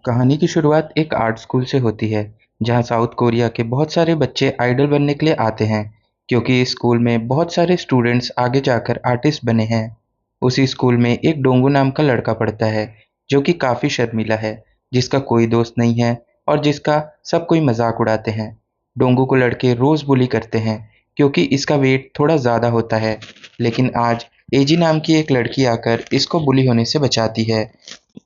कहानी की शुरुआत एक आर्ट स्कूल से होती है, जहां साउथ कोरिया के बहुत सारे बच्चे आइडल बनने के लिए आते हैं, क्योंकि इस स्कूल में बहुत सारे स्टूडेंट्स आगे जाकर आर्टिस्ट बने हैं। उसी स्कूल में एक डोंगू नाम का लड़का पढ़ता है, जो कि काफ़ी शर्मीला है, जिसका कोई दोस्त नहीं है और जिसका सब कोई मजाक उड़ाते हैं। डोंगू को लड़के रोज़ बुली करते हैं, क्योंकि इसका वेट थोड़ा ज़्यादा होता है। लेकिन आज एजी नाम की एक लड़की आकर इसको बुली होने से बचाती है।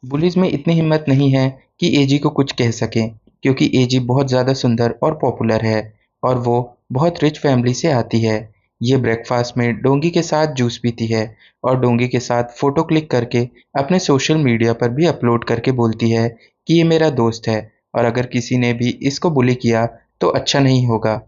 बुलीज में इतनी हिम्मत नहीं है कि एजी को कुछ कह सकें, क्योंकि एजी बहुत ज़्यादा सुंदर और पॉपुलर है और वो बहुत रिच फैमिली से आती है। ये ब्रेकफास्ट में डोंगी के साथ जूस पीती है और डोंगी के साथ फ़ोटो क्लिक करके अपने सोशल मीडिया पर भी अपलोड करके बोलती है कि ये मेरा दोस्त है और अगर किसी ने भी इसको बुली किया तो अच्छा नहीं होगा।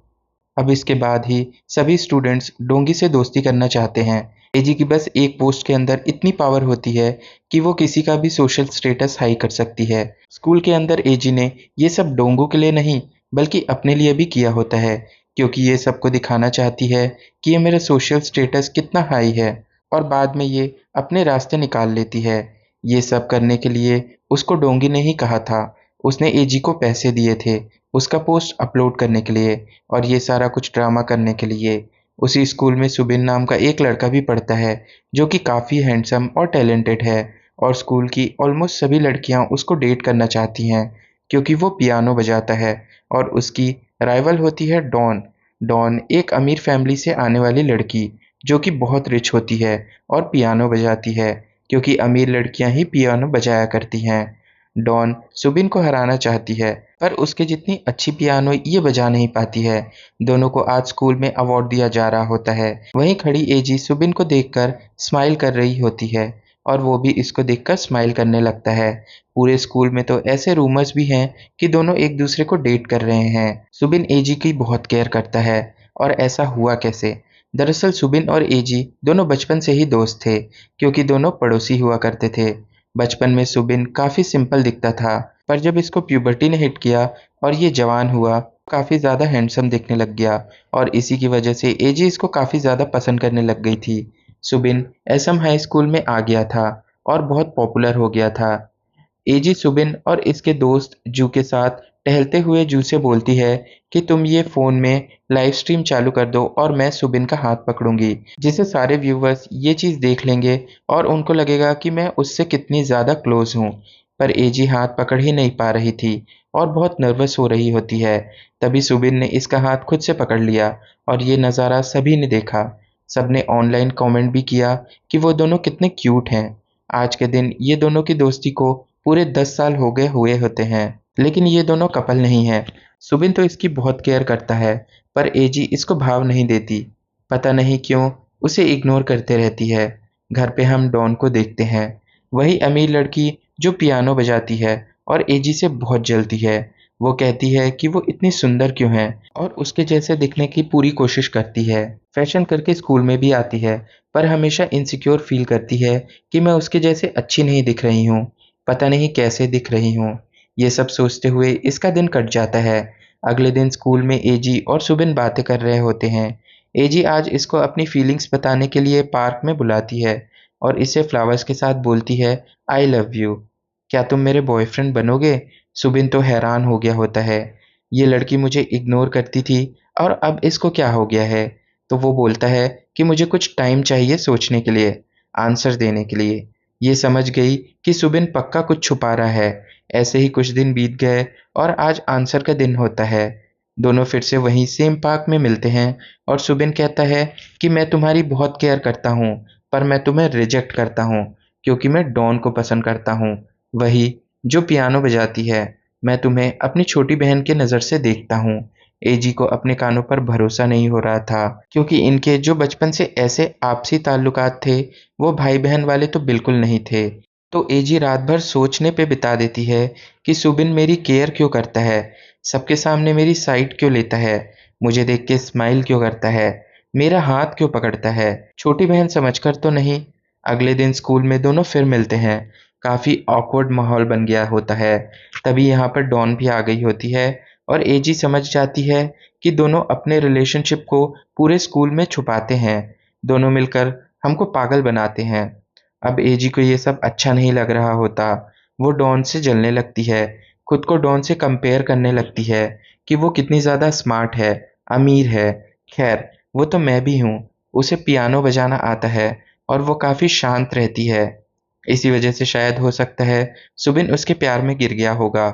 अब इसके बाद ही सभी स्टूडेंट्स डोंगी से दोस्ती करना चाहते हैं। एजी की बस एक पोस्ट के अंदर इतनी पावर होती है कि वो किसी का भी सोशल स्टेटस हाई कर सकती है। स्कूल के अंदर एजी ने ये सब डोंगों के लिए नहीं बल्कि अपने लिए भी किया होता है, क्योंकि ये सबको दिखाना चाहती है कि ये मेरा सोशल स्टेटस कितना हाई है और बाद में ये अपने रास्ते निकाल लेती है। ये सब करने के लिए उसको डोंगी ने ही कहा था। उसने एजी को पैसे दिए थे उसका पोस्ट अपलोड करने के लिए और ये सारा कुछ ड्रामा करने के लिए। उसी स्कूल में सुबिन नाम का एक लड़का भी पढ़ता है, जो कि काफ़ी हैंडसम और टैलेंटेड है और स्कूल की ऑलमोस्ट सभी लड़कियां उसको डेट करना चाहती हैं, क्योंकि वो पियानो बजाता है। और उसकी राइवल होती है डॉन। डॉन एक अमीर फैमिली से आने वाली लड़की, जो कि बहुत रिच होती है और पियानो बजाती है, क्योंकि अमीर लड़कियां ही पियानो बजाया करती हैं। डॉन सुबिन को हराना चाहती है, पर उसके जितनी अच्छी पियानो ये बजा नहीं पाती है। दोनों को आज स्कूल में अवार्ड दिया जा रहा होता है। वहीं खड़ी एजी सुबिन को देखकर स्माइल कर रही होती है और वो भी इसको देखकर स्माइल करने लगता है। पूरे स्कूल में तो ऐसे रूमर्स भी हैं कि दोनों एक दूसरे को डेट कर रहे हैं। सुबिन एजी की बहुत केयर करता है और ऐसा हुआ कैसे? दरअसल सुबिन और एजी दोनों बचपन से ही दोस्त थे, क्योंकि दोनों पड़ोसी हुआ करते थे। बचपन में सुबिन काफ़ी सिंपल दिखता था, पर जब इसको प्यूबर्टी ने हिट किया और ये जवान हुआ, काफ़ी ज़्यादा हैंडसम दिखने लग गया और इसी की वजह से एजी इसको काफ़ी ज़्यादा पसंद करने लग गई थी। सुबिन एसएम हाई स्कूल में आ गया था और बहुत पॉपुलर हो गया था। एजी सुबिन और इसके दोस्त जू के साथ टहलते हुए जू से बोलती है कि तुम ये फ़ोन में लाइव स्ट्रीम चालू कर दो और मैं सुबिन का हाथ पकड़ूंगी, जिससे सारे व्यूवर्स ये चीज़ देख लेंगे और उनको लगेगा कि मैं उससे कितनी ज़्यादा क्लोज हूँ। पर एजी हाथ पकड़ ही नहीं पा रही थी और बहुत नर्वस हो रही होती है। तभी सुबिन ने इसका हाथ खुद से पकड़ लिया और ये नज़ारा सभी ने देखा। सबने ऑनलाइन कमेंट भी किया कि वो दोनों कितने क्यूट हैं। आज के दिन ये दोनों की दोस्ती को पूरे 10 साल हो गए हुए होते हैं, लेकिन ये दोनों कपल नहीं है। सुबिन तो इसकी बहुत केयर करता है, पर एजी इसको भाव नहीं देती। पता नहीं क्यों उसे इग्नोर करते रहती है। घर पे हम डॉन को देखते हैं, वही अमीर लड़की जो पियानो बजाती है और एजी से बहुत जलती है। वो कहती है कि वो इतनी सुंदर क्यों है और उसके जैसे दिखने की पूरी कोशिश करती है। फैशन करके स्कूल में भी आती है, पर हमेशा इनसिक्योर फील करती है कि मैं उसके जैसे अच्छी नहीं दिख रही हूँ, पता नहीं कैसे दिख रही हूँ। ये सब सोचते हुए इसका दिन कट जाता है। अगले दिन स्कूल में एजी और सुबिन बातें कर रहे होते हैं। एजी आज इसको अपनी फीलिंग्स बताने के लिए पार्क में बुलाती है और इसे फ्लावर्स के साथ बोलती है, आई लव यू। क्या तुम मेरे बॉयफ्रेंड बनोगे? सुबिन तो हैरान हो गया होता है। ये लड़की मुझे इग्नोर करती थी और अब इसको क्या हो गया है? तो वो बोलता है कि मुझे कुछ टाइम चाहिए सोचने के लिए, आंसर देने के लिए। ये समझ गई कि सुबिन पक्का कुछ छुपा रहा है। ऐसे ही कुछ दिन बीत गए और आज आंसर का दिन होता है। दोनों फिर से वहीं सेम पार्क में मिलते हैं और सुबिन कहता है कि मैं तुम्हारी बहुत केयर करता हूँ, पर मैं तुम्हें रिजेक्ट करता हूँ, क्योंकि मैं डॉन को पसंद करता हूँ, वही जो पियानो बजाती है। मैं तुम्हें अपनी छोटी बहन के नज़र से देखता हूँ। एजी को अपने कानों पर भरोसा नहीं हो रहा था, क्योंकि इनके जो बचपन से ऐसे आपसी ताल्लुकात थे, वो भाई बहन वाले तो बिल्कुल नहीं थे। तो एजी रात भर सोचने पे बिता देती है कि सुबिन मेरी केयर क्यों करता है, सबके सामने मेरी साइड क्यों लेता है, मुझे देख के स्माइल क्यों करता है, मेरा हाथ क्यों पकड़ता है, छोटी बहन समझकर तो नहीं। अगले दिन स्कूल में दोनों फिर मिलते हैं। काफ़ी ऑकवर्ड माहौल बन गया होता है। तभी यहाँ पर डॉन भी आ गई होती है और एजी समझ जाती है कि दोनों अपने रिलेशनशिप को पूरे स्कूल में छुपाते हैं। दोनों मिलकर हमको पागल बनाते हैं। अब एजी को ये सब अच्छा नहीं लग रहा होता। वो डॉन से जलने लगती है, खुद को डॉन से कंपेयर करने लगती है कि वो कितनी ज़्यादा स्मार्ट है, अमीर है। खैर, वो तो मैं भी हूँ। उसे पियानो बजाना आता है और वो काफ़ी शांत रहती है। इसी वजह से शायद हो सकता है सुबिन उसके प्यार में गिर गया होगा।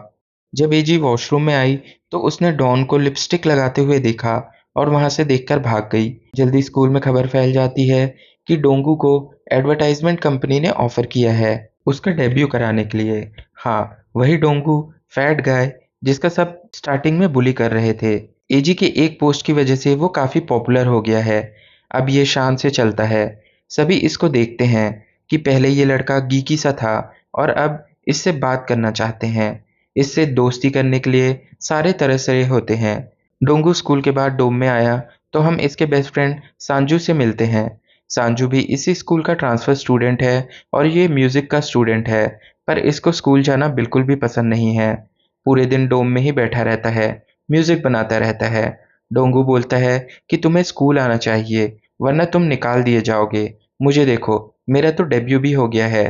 जब एजी वॉशरूम में आई तो उसने डॉन को लिपस्टिक लगाते हुए देखा और वहां से देखकर भाग गई। जल्दी स्कूल में खबर फैल जाती है कि डोंगू को एडवर्टाइजमेंट कंपनी ने ऑफर किया है उसका डेब्यू कराने के लिए। हाँ, वही डोंगू, फैट गाय, जिसका सब स्टार्टिंग में बुली कर रहे थे। एजी के एक पोस्ट की वजह से वो काफी पॉपुलर हो गया है। अब ये शान से चलता है। सभी इसको देखते हैं कि पहले ये लड़का गीकी सा था और अब इससे बात करना चाहते हैं। इससे दोस्ती करने के लिए सारे तरह से होते हैं। डोंगू स्कूल के बाद डोम में आया तो हम इसके बेस्ट फ्रेंड सांजू से मिलते हैं। सांजू भी इसी स्कूल का ट्रांसफर स्टूडेंट है और ये म्यूजिक का स्टूडेंट है, पर इसको स्कूल जाना बिल्कुल भी पसंद नहीं है। पूरे दिन डोम में ही बैठा रहता है, म्यूजिक बनाता रहता है। डोंगू बोलता है कि तुम्हें स्कूल आना चाहिए वरना तुम निकाल दिए जाओगे। मुझे देखो, मेरा तो डेब्यू भी हो गया है।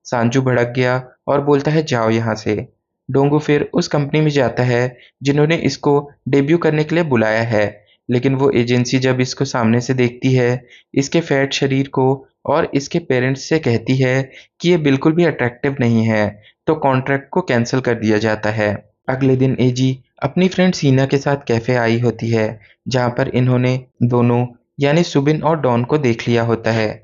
सांजू भड़क गया और बोलता है जाओ यहाँ से। डोंगू फिर उस कंपनी में जाता है जिन्होंने इसको डेब्यू करने के लिए बुलाया है, लेकिन वो एजेंसी जब इसको सामने से देखती है, इसके फैट शरीर को और इसके पेरेंट्स से कहती है कि ये बिल्कुल भी अट्रैक्टिव नहीं है, तो कॉन्ट्रैक्ट को कैंसिल कर दिया जाता है। अगले दिन एजी अपनी फ्रेंड सीना के साथ कैफे आई होती है, जहाँ पर इन्होंने दोनों यानी सुबिन और डॉन को देख लिया होता है।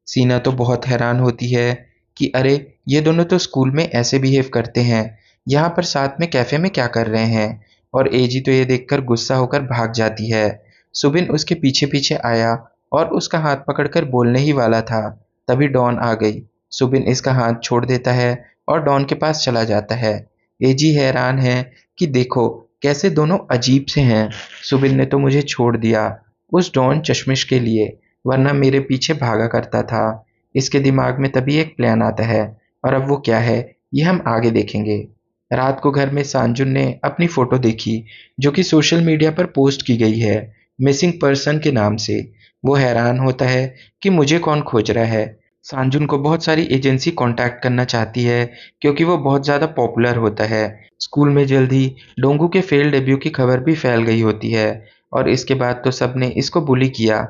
सीना तो बहुत हैरान होती है कि अरे, ये दोनों तो स्कूल में ऐसे बिहेव करते हैं, यहाँ पर साथ में कैफे में क्या कर रहे हैं। और एजी तो ये देखकर गुस्सा होकर भाग जाती है। सुबिन उसके पीछे पीछे आया और उसका हाथ पकड़कर बोलने ही वाला था, तभी डॉन आ गई। सुबिन इसका हाथ छोड़ देता है और डॉन के पास चला जाता है। एजी हैरान है कि देखो कैसे दोनों अजीब से हैं। सुबिन ने तो मुझे छोड़ दिया उस डॉन चश्मिश के लिए, वरना मेरे पीछे भागा करता था। इसके दिमाग में तभी एक प्लान आता है, और अब वो क्या है ये हम आगे देखेंगे। रात को घर में सांजुन ने अपनी फोटो देखी जो कि सोशल मीडिया पर पोस्ट की गई है मिसिंग पर्सन के नाम से। वो हैरान होता है कि मुझे कौन खोज रहा है। सांजुन को बहुत सारी एजेंसी कांटेक्ट करना चाहती है क्योंकि वो बहुत ज़्यादा पॉपुलर होता है। स्कूल में जल्द ही डोंगू के फेल डेब्यू की खबर भी फैल गई होती है और इसके बाद तो सबने इसको बुली किया,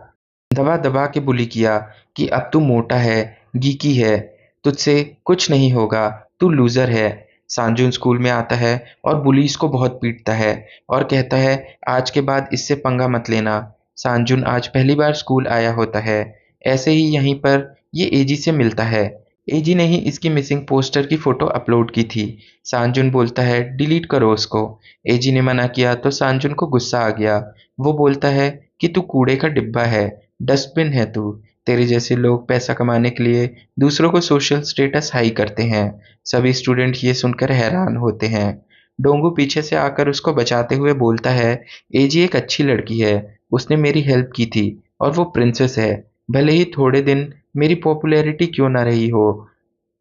दबा दबा के बुली किया कि अब तू मोटा है, गीकी है, तुझसे कुछ नहीं होगा, तू लूजर है। सांजुन स्कूल में आता है और बुलीज को बहुत पीटता है और कहता है आज के बाद इससे पंगा मत लेना। सांजुन आज पहली बार स्कूल आया होता है। ऐसे ही यहीं पर ये एजी से मिलता है। एजी ने ही इसकी मिसिंग पोस्टर की फोटो अपलोड की थी। सांजुन बोलता है डिलीट करो उसको। एजी ने मना किया तो सांजुन को गुस्सा आ गया। वो बोलता है कि तू कूड़े का डिब्बा है, डस्टबिन है तू। तेरे जैसे लोग पैसा कमाने के लिए दूसरों को सोशल स्टेटस हाई करते हैं। सभी स्टूडेंट ये सुनकर हैरान होते हैं। डोंगू पीछे से आकर उसको बचाते हुए बोलता है एजी एक अच्छी लड़की है, उसने मेरी हेल्प की थी और वो प्रिंसेस है। भले ही थोड़े दिन मेरी पॉपुलैरिटी क्यों ना रही हो,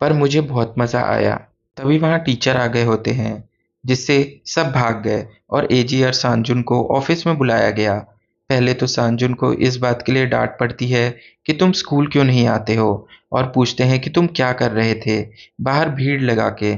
पर मुझे बहुत मज़ा आया। तभी वहाँ टीचर आ गए होते हैं, जिससे सब भाग गए और एजी और सांजुन को ऑफिस में बुलाया गया। पहले तो सांजुन को इस बात के लिए डांट पड़ती है कि तुम स्कूल क्यों नहीं आते हो, और पूछते हैं कि तुम क्या कर रहे थे बाहर भीड़ लगा के।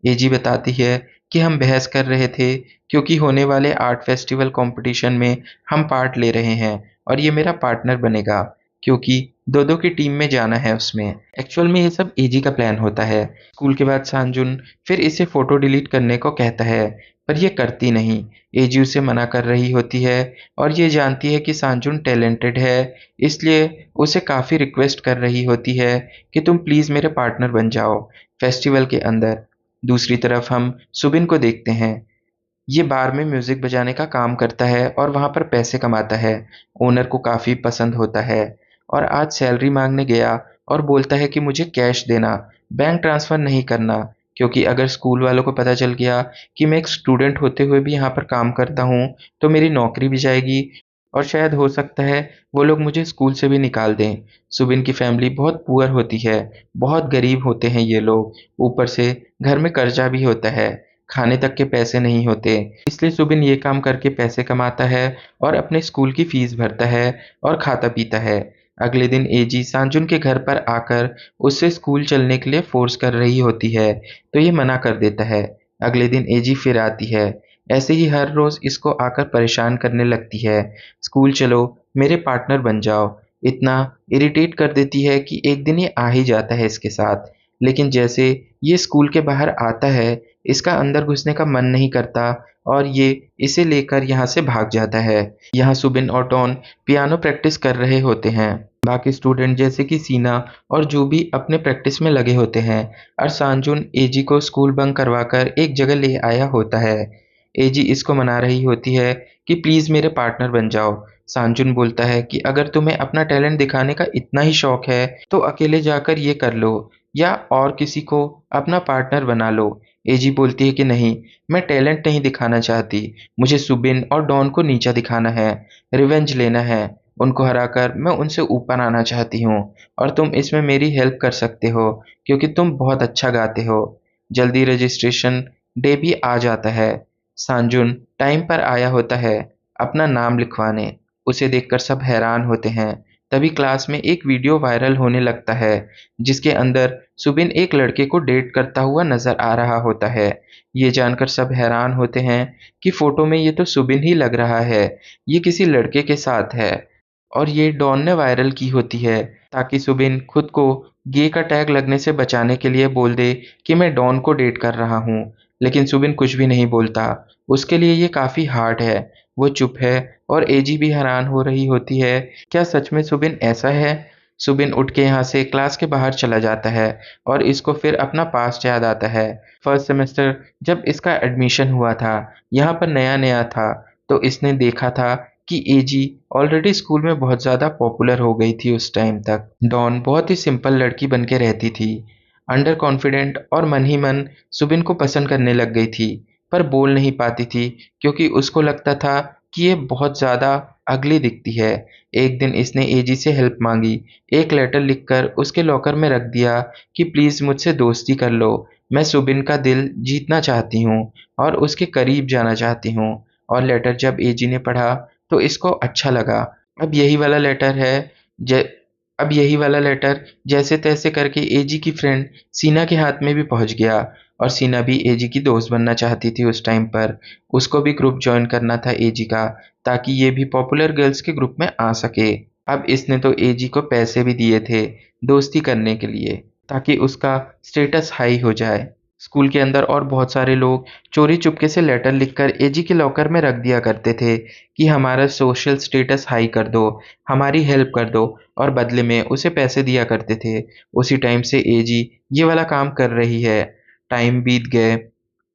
एजी बताती है कि हम बहस कर रहे थे क्योंकि होने वाले आर्ट फेस्टिवल कंपटीशन में हम पार्ट ले रहे हैं और ये मेरा पार्टनर बनेगा क्योंकि दो दो की टीम में जाना है उसमें। एक्चुअल में ये सब एजी का प्लान होता है। स्कूल के बाद सांजुन फिर इसे फोटो डिलीट करने को कहता है, पर ये करती नहीं। एजी उसे मना कर रही होती है और ये जानती है कि सांजुन टैलेंटेड है, इसलिए उसे काफ़ी रिक्वेस्ट कर रही होती है कि तुम प्लीज़ मेरे पार्टनर बन जाओ फेस्टिवल के अंदर। दूसरी तरफ हम सुबिन को देखते हैं। ये बार में म्यूजिक बजाने का काम करता है और वहाँ पर पैसे कमाता है। ओनर को काफ़ी पसंद होता है और आज सैलरी मांगने गया और बोलता है कि मुझे कैश देना, बैंक ट्रांसफ़र नहीं करना, क्योंकि अगर स्कूल वालों को पता चल गया कि मैं एक स्टूडेंट होते हुए भी यहाँ पर काम करता हूँ, तो मेरी नौकरी भी जाएगी और शायद हो सकता है वो लोग मुझे स्कूल से भी निकाल दें। सुबिन की फैमिली बहुत पुअर होती है, बहुत गरीब होते हैं ये लोग, ऊपर से घर में कर्जा भी होता है, खाने तक के पैसे नहीं होते। इसलिए सुबिन ये काम करके पैसे कमाता है और अपने स्कूल की फीस भरता है और खाता पीता है। अगले दिन एजी सांजुन के घर पर आकर उससे स्कूल चलने के लिए फोर्स कर रही होती है, तो ये मना कर देता है। अगले दिन एजी फिर आती है। ऐसे ही हर रोज इसको आकर परेशान करने लगती है। स्कूल चलो, मेरे पार्टनर बन जाओ। इतना इरिटेट कर देती है कि एक दिन ये आ ही जाता है इसके साथ। लेकिन जैसे ये स्कूल के बाहर आता है, इसका अंदर घुसने का मन नहीं करता और ये इसे लेकर यहाँ से भाग जाता है। यहाँ सुबिन और डॉन पियानो प्रैक्टिस कर रहे होते हैं। बाकी स्टूडेंट जैसे कि सीना और जो भी अपने प्रैक्टिस में लगे होते हैं और सांजुन एजी को स्कूल बंक करवाकर एक जगह ले आया होता है। एजी इसको मना रही होती है कि प्लीज मेरे पार्टनर बन जाओ। सांजुन बोलता है कि अगर तुम्हें अपना टैलेंट दिखाने का इतना ही शौक है तो अकेले जाकर ये कर लो या और किसी को अपना पार्टनर बना लो। एजी बोलती है कि नहीं, मैं टैलेंट नहीं दिखाना चाहती, मुझे सुबिन और डॉन को नीचा दिखाना है, रिवेंज लेना है। उनको हराकर मैं उनसे ऊपर आना चाहती हूँ और तुम इसमें मेरी हेल्प कर सकते हो क्योंकि तुम बहुत अच्छा गाते हो। जल्दी रजिस्ट्रेशन डे भी आ जाता है। सांजुन टाइम पर आया होता है अपना नाम लिखवाने। उसे देखकर सब हैरान होते हैं। तभी क्लास में एक वीडियो वायरल होने लगता है जिसके अंदर सुबिन एक लड़के को डेट करता हुआ नजर आ रहा होता है। ये जानकर सब हैरान होते हैं कि फोटो में ये तो सुबिन ही लग रहा है, ये किसी लड़के के साथ है। और ये डॉन ने वायरल की होती है ताकि सुबिन खुद को गे का टैग लगने से बचाने के लिए बोल दे कि मैं डॉन को डेट कर रहा हूँ। लेकिन सुबिन कुछ भी नहीं बोलता। उसके लिए ये काफी हार्ड है। वो चुप है और एजी भी हैरान हो रही होती है, क्या सच में सुबिन ऐसा है? सुबिन उठ के यहाँ से क्लास के बाहर चला जाता है और इसको फिर अपना पास्ट याद आता है। फर्स्ट सेमेस्टर जब इसका एडमिशन हुआ था, यहाँ पर नया नया था, तो इसने देखा था कि एजी ऑलरेडी स्कूल में बहुत ज़्यादा पॉपुलर हो गई थी उस टाइम तक। डॉन बहुत ही सिंपल लड़की बन के रहती थी, अंडर कॉन्फिडेंट और मन ही मन सुबिन को पसंद करने लग गई थी, पर बोल नहीं पाती थी क्योंकि उसको लगता था कि ये बहुत ज़्यादा अगली दिखती है। एक दिन इसने एजी से हेल्प मांगी, एक लेटर लिखकर उसके लॉकर में रख दिया कि प्लीज़ मुझसे दोस्ती कर लो, मैं सुबिन का दिल जीतना चाहती हूँ और उसके करीब जाना चाहती हूँ। और लेटर जब एजी ने पढ़ा तो इसको अच्छा लगा। अब यही वाला लेटर है ज अब यही वाला लेटर जैसे-तैसे करके एजी की फ्रेंड सीना के हाथ में भी पहुँच गया और सीना भी एजी की दोस्त बनना चाहती थी उस टाइम पर। उसको भी ग्रुप जॉइन करना था एजी का, ताकि ये भी पॉपुलर गर्ल्स के ग्रुप में आ सके। अब इसने तो एजी को पैसे भी दिए थे दोस्ती करने के लिए, ताकि उसका स्टेटस हाई हो जाए। स्कूल के अंदर और बहुत सारे लोग चोरी चुपके से लेटर लिखकर एजी के लॉकर में रख दिया करते थे कि हमारा सोशल स्टेटस हाई कर दो, हमारी हेल्प कर दो, और बदले में उसे पैसे दिया करते थे। उसी टाइम से एजी ये वाला काम कर रही है। टाइम बीत गए।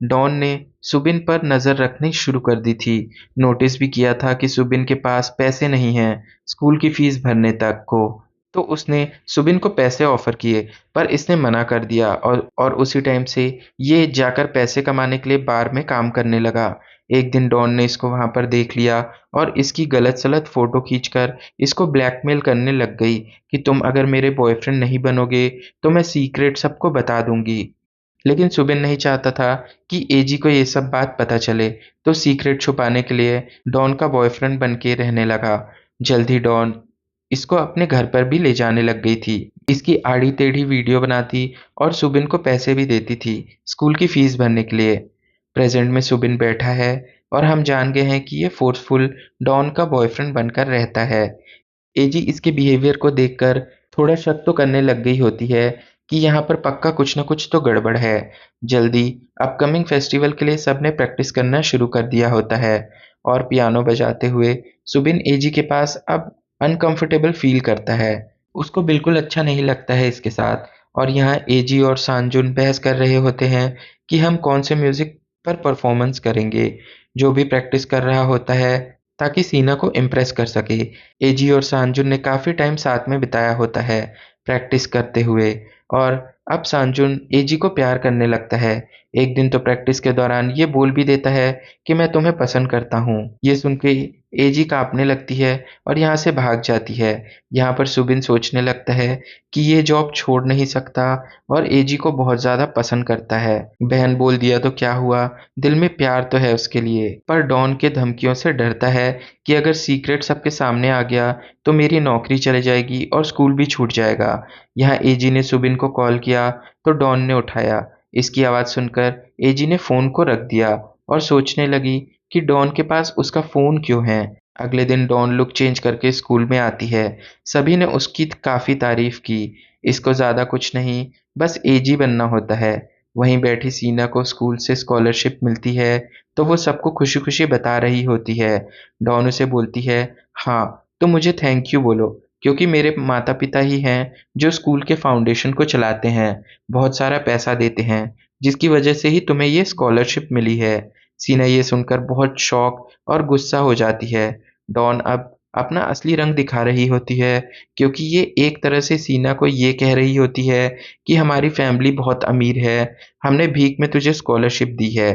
डॉन ने सुबिन पर नज़र रखनी शुरू कर दी थी। नोटिस भी किया था कि सुबिन के पास पैसे नहीं हैं स्कूल की फीस भरने तक को। तो उसने सुबिन को पैसे ऑफर किए, पर इसने मना कर दिया और उसी टाइम से ये जाकर पैसे कमाने के लिए बार में काम करने लगा। एक दिन डॉन ने इसको वहाँ पर देख लिया और इसकी गलत-सलत फ़ोटो खींचकर इसको ब्लैकमेल करने लग गई कि तुम अगर मेरे बॉयफ्रेंड नहीं बनोगे, तो मैं सीक्रेट सबको बता दूँगी। लेकिन सुबिन नहीं चाहता था कि एजी को ये सब बात पता चले, तो सीक्रेट छुपाने के लिए डॉन का बॉयफ्रेंड बन के रहने लगा। जल्द ही डॉन इसको अपने घर पर भी ले जाने लग गई थी। इसकी आड़ी-टेढ़ी वीडियो बनाती और सुबिन को पैसे भी देती थी स्कूल की फीस भरने के लिए। प्रेजेंट में सुबिन बैठा है और हम जान गए हैं कि ये फोर्सफुल डॉन का बॉयफ्रेंड बनकर रहता है। एजी इसके बिहेवियर को देखकर थोड़ा शक तो करने लग गई होती है कि यहाँ पर पक्का कुछ न कुछ तो गड़बड़ है। जल्दी अपकमिंग फेस्टिवल के लिए सबने प्रैक्टिस करना शुरू कर दिया होता है और पियानो बजाते हुए सुबिन एजी के पास अब अनकंफर्टेबल फील करता है। उसको बिल्कुल अच्छा नहीं लगता है इसके साथ। और यहाँ एजी और सांजुन बहस कर रहे होते हैं कि हम कौन से म्यूजिक पर परफॉर्मेंस करेंगे। जो भी प्रैक्टिस कर रहा होता है ताकि सीना को इम्प्रेस कर सके। एजी और सांजुन ने काफ़ी टाइम साथ में बिताया होता है प्रैक्टिस करते हुए और अब सांजुन एजी को प्यार करने लगता है। एक दिन तो प्रैक्टिस के दौरान ये बोल भी देता है कि मैं तुम्हें पसंद करता हूँ। ये सुन के एजी कांपने लगती है और यहाँ से भाग जाती है। यहाँ पर सुबिन सोचने लगता है कि ये जॉब छोड़ नहीं सकता और एजी को बहुत ज्यादा पसंद करता है। बहन बोल दिया तो क्या हुआ, दिल में प्यार तो है उसके लिए, पर डॉन के धमकियों से डरता है कि अगर सीक्रेट सबके सामने आ गया तो मेरी नौकरी चली जाएगी और स्कूल भी छूट जाएगा। यहाँ एजी ने सुबिन को कॉल किया तो डॉन ने उठाया। इसकी आवाज़ सुनकर एजी ने फ़ोन को रख दिया और सोचने लगी कि डॉन के पास उसका फ़ोन क्यों है। अगले दिन डॉन लुक चेंज करके स्कूल में आती है। सभी ने उसकी काफ़ी तारीफ की। इसको ज़्यादा कुछ नहीं, बस एजी बनना होता है। वहीं बैठी सीना को स्कूल से स्कॉलरशिप मिलती है तो वो सबको खुशी खुशी बता रही होती है। डॉन उसे बोलती है, हाँ तो मुझे थैंक यू बोलो, क्योंकि मेरे माता पिता ही हैं जो स्कूल के फाउंडेशन को चलाते हैं, बहुत सारा पैसा देते हैं, जिसकी वजह से ही तुम्हें ये स्कॉलरशिप मिली है। सीना ये सुनकर बहुत शॉक और गुस्सा हो जाती है। डॉन अब अपना असली रंग दिखा रही होती है, क्योंकि ये एक तरह से सीना को ये कह रही होती है कि हमारी फैमिली बहुत अमीर है, हमने भीख में तुझे स्कॉलरशिप दी है।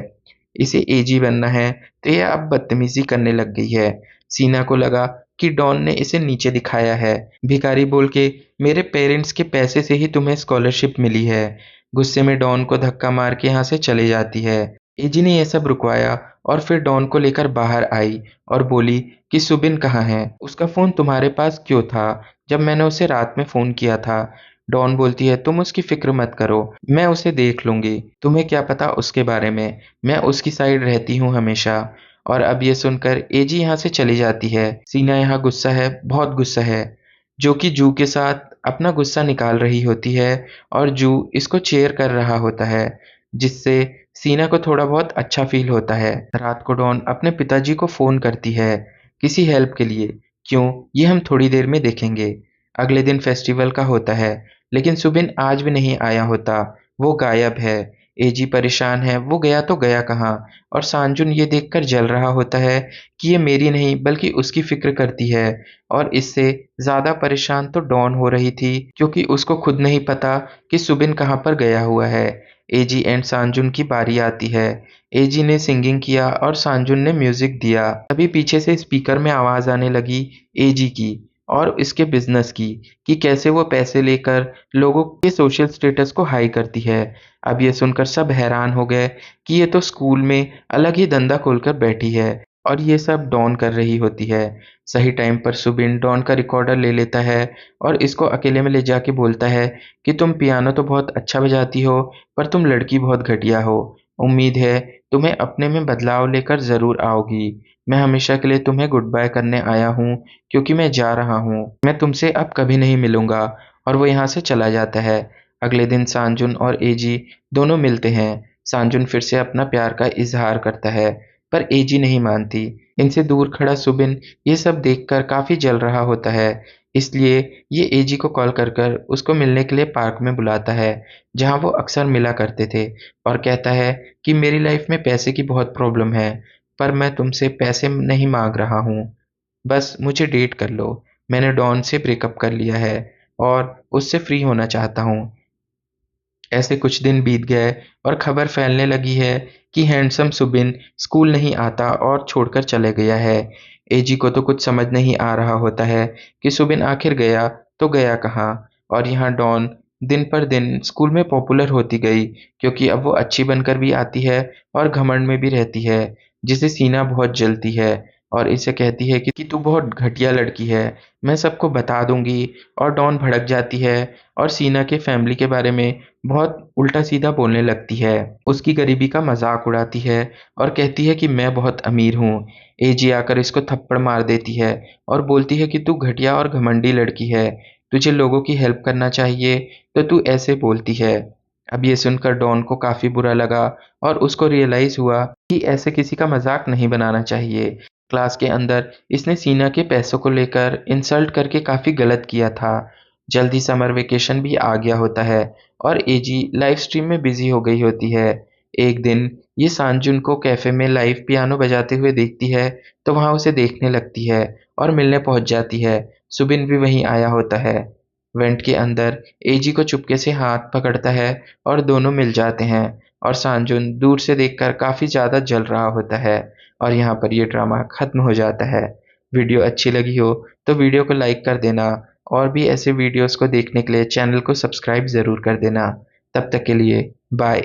इसे एजी बनना है तो ये अब बदतमीजी करने लग गई है। सीना को लगा कि डॉन ने इसे नीचे दिखाया है। भिखारी बोल के, मेरे पेरेंट्स के पैसे से ही तुम्हें स्कॉलरशिप मिली है। गुस्से में डॉन को धक्का मार के यहाँ से चले जाती है। एजी ने यह सब रुकवाया और फिर डॉन को लेकर बाहर आई और बोली कि सुबिन कहाँ है, उसका फोन तुम्हारे पास क्यों था जब मैंने उसे रात में फोन किया था। डॉन बोलती है, तुम उसकी फिक्र मत करो, मैं उसे देख लूंगी, तुम्हें क्या पता उसके बारे में, मैं उसकी साइड रहती हूँ हमेशा। और अब ये सुनकर एजी यहाँ से चली जाती है। सीना यहाँ गुस्सा है, बहुत गुस्सा है, जो कि जू के साथ अपना गुस्सा निकाल रही होती है और जू इसको चेयर कर रहा होता है, जिससे सीना को थोड़ा बहुत अच्छा फील होता है। रात को डॉन अपने पिताजी को फोन करती है किसी हेल्प के लिए। क्यों, ये हम थोड़ी देर में देखेंगे। अगले दिन फेस्टिवल का होता है, लेकिन सुबिन आज भी नहीं आया होता, वो गायब है। एजी परेशान है, वो गया तो गया कहाँ। और सांजुन ये देखकर जल रहा होता है कि ये मेरी नहीं बल्कि उसकी फिक्र करती है। और इससे ज्यादा परेशान तो डॉन हो रही थी, क्योंकि उसको खुद नहीं पता कि सुबिन कहाँ पर गया हुआ है। एजी एंड सांजुन की बारी आती है। एजी ने सिंगिंग किया और सांजुन ने म्यूजिक दिया। तभी पीछे से स्पीकर में आवाज आने लगी एजी की और इसके बिजनेस की, कि कैसे वो पैसे लेकर लोगों के सोशल स्टेटस को हाई करती है। अब ये सुनकर सब हैरान हो गए कि ये तो स्कूल में अलग ही धंधा खोलकर बैठी है और ये सब डॉन कर रही होती है। सही टाइम पर सुबिन डॉन का रिकॉर्डर ले लेता है और इसको अकेले में ले जाके बोलता है कि तुम पियानो तो बहुत अच्छा बजाती हो, पर तुम लड़की बहुत घटिया हो। उम्मीद है तुम्हें अपने में बदलाव लेकर जरूर आओगी। मैं हमेशा के लिए तुम्हें गुड बाय करने आया हूँ, क्योंकि मैं जा रहा हूँ, मैं तुमसे अब कभी नहीं मिलूंगा। और वो यहाँ से चला जाता है। अगले दिन सांजुन और एजी दोनों मिलते हैं। सांजुन फिर से अपना प्यार का इजहार करता है, पर एजी नहीं मानती। इनसे दूर खड़ा सुबिन ये सब देखकर काफी जल रहा होता है, इसलिए ये एजी को कॉल कर कर उसको मिलने के लिए पार्क में बुलाता है, जहाँ वो अक्सर मिला करते थे, और कहता है कि मेरी लाइफ में पैसे की बहुत प्रॉब्लम है, पर मैं तुमसे पैसे नहीं मांग रहा हूँ, बस मुझे डेट कर लो। मैंने डॉन से ब्रेकअप कर लिया है और उससे फ्री होना चाहता हूँ। ऐसे कुछ दिन बीत गए और खबर फैलने लगी है कि हैंडसम सुबिन स्कूल नहीं आता और छोड़कर चले गया है। एजी को तो कुछ समझ नहीं आ रहा होता है कि सुबिन आखिर गया तो गया कहाँ। और यहाँ डॉन दिन पर दिन स्कूल में पॉपुलर होती गई, क्योंकि अब वो अच्छी बनकर भी आती है और घमंड में भी रहती है, जिसे सीना बहुत जलती है और इसे कहती है कि तू बहुत घटिया लड़की है, मैं सबको बता दूंगी। और डॉन भड़क जाती है और सीना के फैमिली के बारे में बहुत उल्टा-सीधा बोलने लगती है। उसकी गरीबी का मज़ाक उड़ाती है और कहती है कि मैं बहुत अमीर हूँ। एजी आकर इसको थप्पड़ मार देती है और बोलती है कि तू घटिया और घमंडी लड़की है। तुझे लोगों की हेल्प करना चाहिए तो तू ऐसे बोलती है। अब ये सुनकर डॉन को काफ़ी बुरा लगा और उसको रियलाइज़ हुआ कि ऐसे किसी का मज़ाक नहीं बनाना चाहिए। क्लास के अंदर इसने सीना के पैसों को लेकर इंसल्ट करके काफ़ी गलत किया था। जल्द ही समर वेकेशन भी आ गया होता है और एजी लाइव स्ट्रीम में बिजी हो गई होती है। एक दिन ये सांजुन को कैफे में लाइव पियानो बजाते हुए देखती है, तो वहां उसे देखने लगती है और मिलने पहुंच जाती है। सुबिन भी वहीं आया होता है। वेंट के अंदर एजी को चुपके से हाथ पकड़ता है और दोनों मिल जाते हैं और सांजुन दूर से देखकर काफ़ी ज़्यादा जल रहा होता है और यहाँ पर ये ड्रामा खत्म हो जाता है। वीडियो अच्छी लगी हो तो वीडियो को लाइक कर देना और भी ऐसे वीडियोस को देखने के लिए चैनल को सब्सक्राइब ज़रूर कर देना। तब तक के लिए बाय।